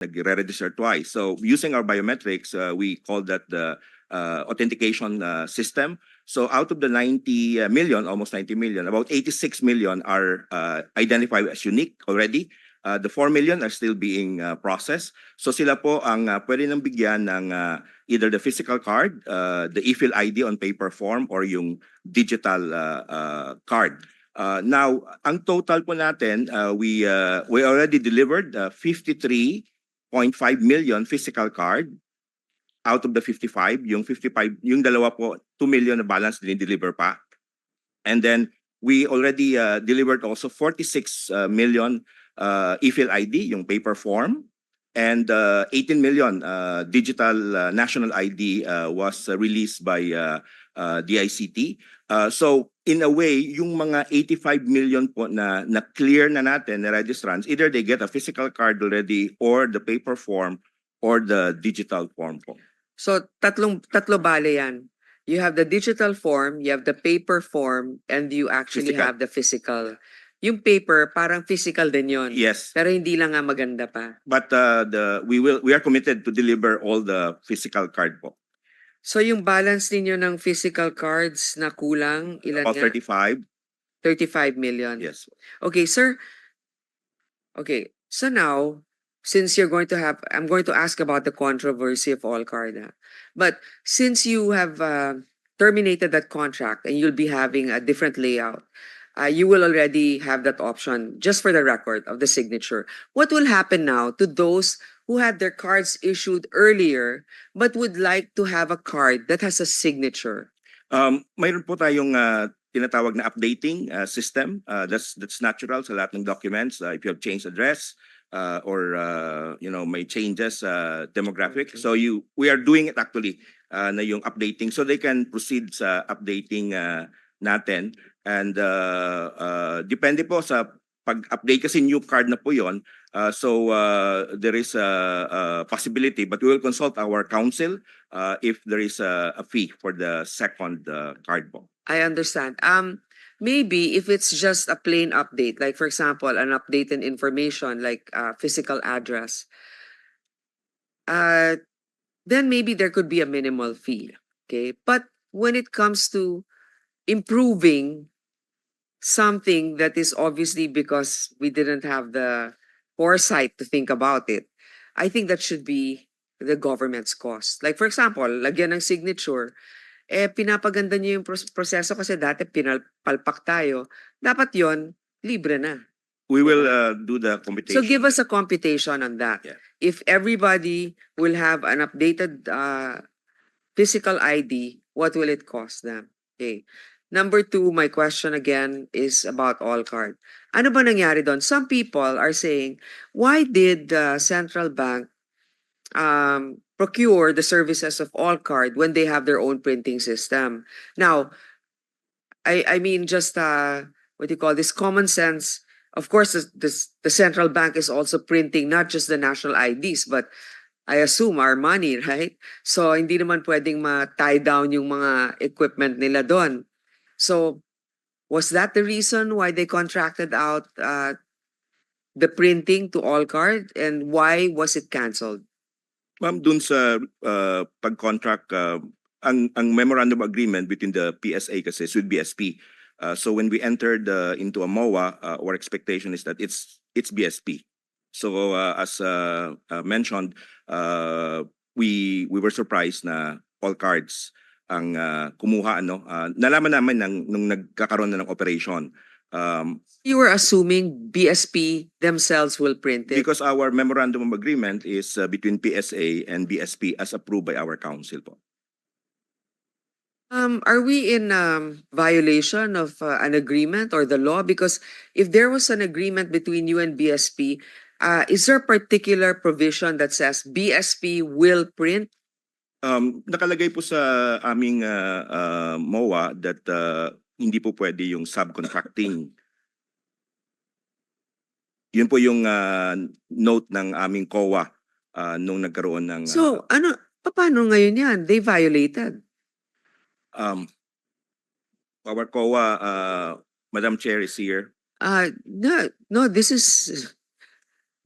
nagre-register twice. So using our biometrics, we call that the authentication system. So out of the 90 million, almost 90 million, about 86 million are identified as unique already. The 4 million are still being processed. So sila po ang pwede nang bigyan ng either the physical card, the e-fill ID on paper form, or yung digital card. Now, ang total po natin, we already delivered 53.5 million physical card out of the 55. Yung 55, yung dalawa po, 2 million na balance dinideliver pa. And then we already delivered also 46 million e-fill ID, yung paper form, and 18 million digital national ID was released by DICT. So in a way, yung mga 85 million po na clear na natin na registrants, either they get a physical card already or the paper form or the digital form po. So tatlo bale yan. You have the digital form, you have the paper form, and you actually Physical. have the physical. Yung paper, parang physical din yon. Yes. Pero hindi lang nga maganda pa. But we are committed to deliver all the physical card po. So yung balance ninyo ng physical cards na kulang, ilan About nga? 35. 35 million. Yes. Okay, sir. Okay, so now, since I'm going to ask about the controversy of All Card. But since you have terminated that contract and you'll be having a different layout, you will already have that option, just for the record, of the signature. What will happen now to those who had their cards issued earlier but would like to have a card that has a signature? Mayroon po tayong tinatawag na updating system. That's natural sa lahat ng documents. If you have changed address or may changes demographic. Okay. So we are doing it actually na yung updating, so they can proceed sa updating natin. And depende po sa pag-update, kasi new card na po yon. So there is a possibility, but we will consult our counsel if there is a fee for the second card po. I understand. Maybe if it's just a plain update, like for example, an update in information like physical address, then maybe there could be a minimal fee. Okay, but when it comes to improving something that is obviously because we didn't have the foresight to think about it, I think that should be the government's cost. Like for example, lagyan ng signature, pinapaganda niyo yung proseso kasi dati pinalpak tayo. Dapat yon libre na. We will do the computation. So give us a computation on that. Yeah. If everybody will have an updated physical ID, what will it cost them? Okay. Number two, my question again is about All Card. Ano ba nangyari doon? Some people are saying, why did the central bank procure the services of All Card when they have their own printing system? Now, I mean just what do you call this, common sense. Of course, the central bank is also printing not just the national IDs, but I assume our money, right? So hindi naman pwedeng ma-tie down yung mga equipment nila doon. So was that the reason why they contracted out the printing to All Card, and why was it canceled? Ma'am, dun sa pag-contract, ang memorandum agreement between the PSA kasi is with BSP. So when we entered into a MOA, our expectation is that it's BSP. So as mentioned, we were surprised na All Cards ang kumuha, nalaman namin nung nagkakaroon na ng operation. You were assuming BSP themselves will print it. Because our memorandum of agreement is between PSA and BSP as approved by our council po. Are we in violation of an agreement or the law? Because if there was an agreement between you and BSP, is there a particular provision that says BSP will print? Nakalagay po sa aming MOA that hindi po pwede yung subcontracting. Yun po yung note ng aming COA nung nagkaroon ng... So, paano ngayon yan? They violated. Our COA, Madam Chair is here. No, this is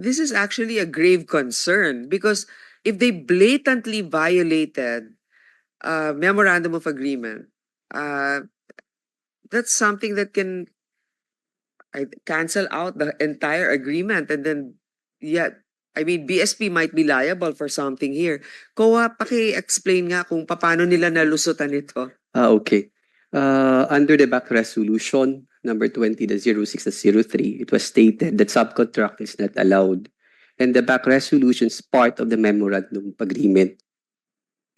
this is actually a grave concern because if they blatantly violated memorandum of agreement, that's something that can cancel out the entire agreement and then, yeah, I mean, BSP might be liable for something here. Koa, paki-explain nga kung paano nila nalusutan ito. Okay. Under the back resolution number 20-06-03, it was stated that subcontract is not allowed. And the back resolution is part of the memorandum of agreement.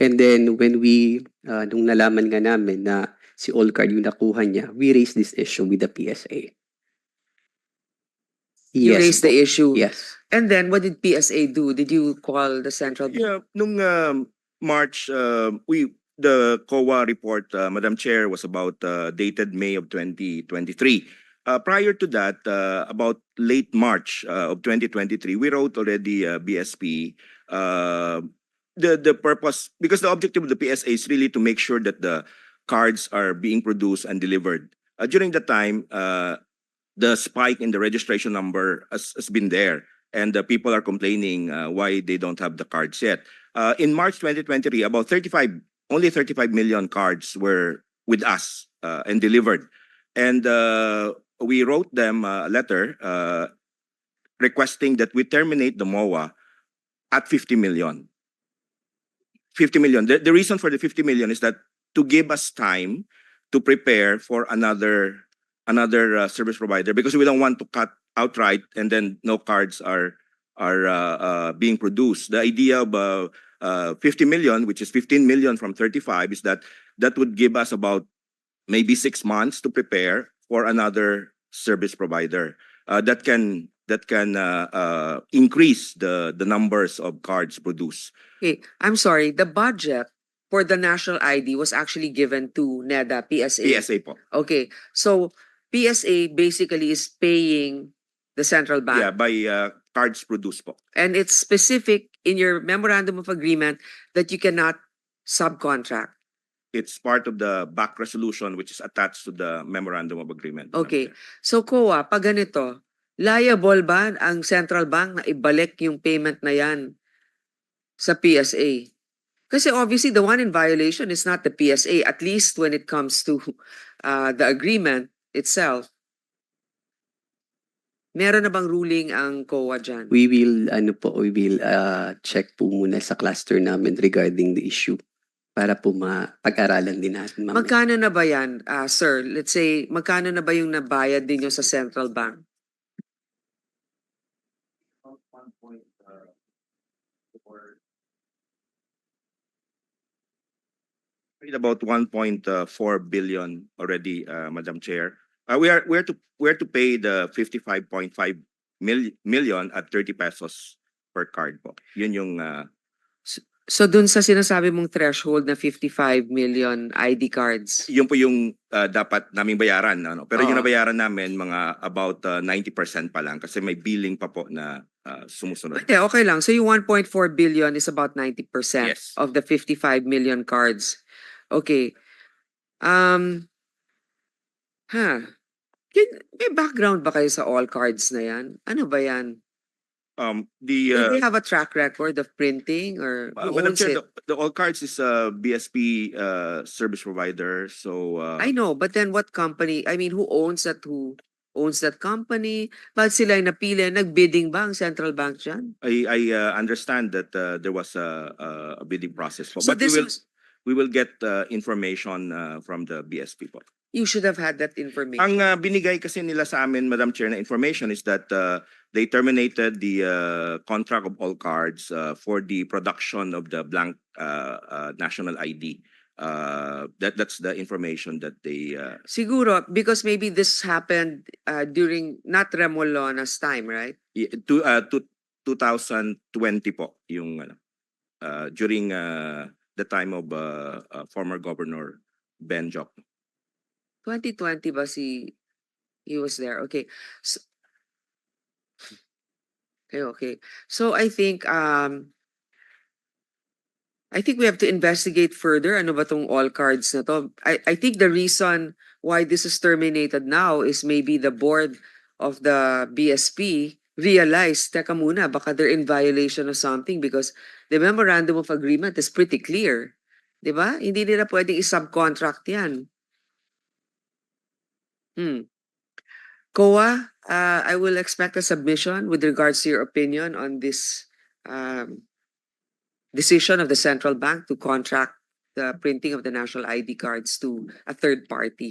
And then when we, nung nalaman nga namin na si Allcard yung nakuha niya, we raised this issue with the PSA. You Yes raised po. the issue. Yes. And then what did PSA do? Did you call the central bank? Yeah, nung March, the COA report, Madam Chair, was about dated May of 2023. Prior to that, about late March of 2023, we wrote already BSP. The purpose, because the objective of the PSA is really to make sure that the cards are being produced and delivered. During the time, the spike in the registration number has been there, and the people are complaining why they don't have the cards yet. In March 2023, only 35 million cards were with us and delivered. And we wrote them a letter requesting that we terminate the MOA at 50 million. 50 million. The reason for the 50 million is that to give us time to prepare for another service provider, because we don't want to cut outright and then no cards are being produced. The idea of 50 million, which is 15 million from 35, is that would give us about maybe 6 months to prepare for another service provider that can increase the numbers of cards produced. Okay, I'm sorry. The budget for the national ID was actually given to NEDA, PSA. PSA po. Okay, so PSA basically is paying the central bank. Yeah, by cards produced po. And it's specific in your memorandum of agreement that you cannot subcontract. It's part of the back resolution which is attached to the memorandum of agreement. Madam Okay. Chair. So COA, pag ganito, liable ba ang central bank na ibalik yung payment na yan sa PSA? Kasi obviously the one in violation is not the PSA, at least when it comes to the agreement itself. Meron na bang ruling ang COA dyan? We will check po muna sa cluster namin regarding the issue para po mapag-aralan din natin mamaya. Magkano na ba yan, sir? Let's say, magkano na ba yung nabayad ninyo sa central bank? About 1.4 billion already, Madam Chair. We're to pay the 55.5 million at 30 pesos per card po. Yun yung So dun sa sinasabi mong threshold na 55 million ID cards. yun po yung dapat naming bayaran, ano. Pero yung Oo. nabayaran namin mga about 90% pa lang kasi may billing pa po na sumusunod. Okay, okay lang. So yung 1.4 billion is about 90% Yes. of the 55 million cards. Okay. May background ba kayo sa all cards na yan? Ano ba yan? Do they have a track record of printing or who Madam owns Chair, it? the All Cards is a BSP service provider. So I know, but then what company? I mean, who owns that? Who owns that company? Bakit sila yung napili? Nag-bidding ba ang central bank dyan? I understand that there was a bidding process po. So But this we will get information from the BSP po. you should have had that information. Ang binigay kasi nila sa amin, Madam Chair, na information is that they terminated the contract of All Cards for the production of the blank national ID. That's the information that they Siguro, because maybe this happened during not Remolona's time, right? 2020 po yung during the time of former Governor Ben Joc. 2020 ba he was there? Okay. Okay. So I think we have to investigate further. Ano ba tong all cards na to? I think the reason why this is terminated now is maybe the board of the BSP realize, teka muna, baka they're in violation of something because the memorandum of agreement is pretty clear. 'Di ba? Hindi nila pwedeng i-subcontract yan. COA, I will expect a submission with regards to your opinion on this decision of the central bank to contract the printing of the national ID cards to a third party.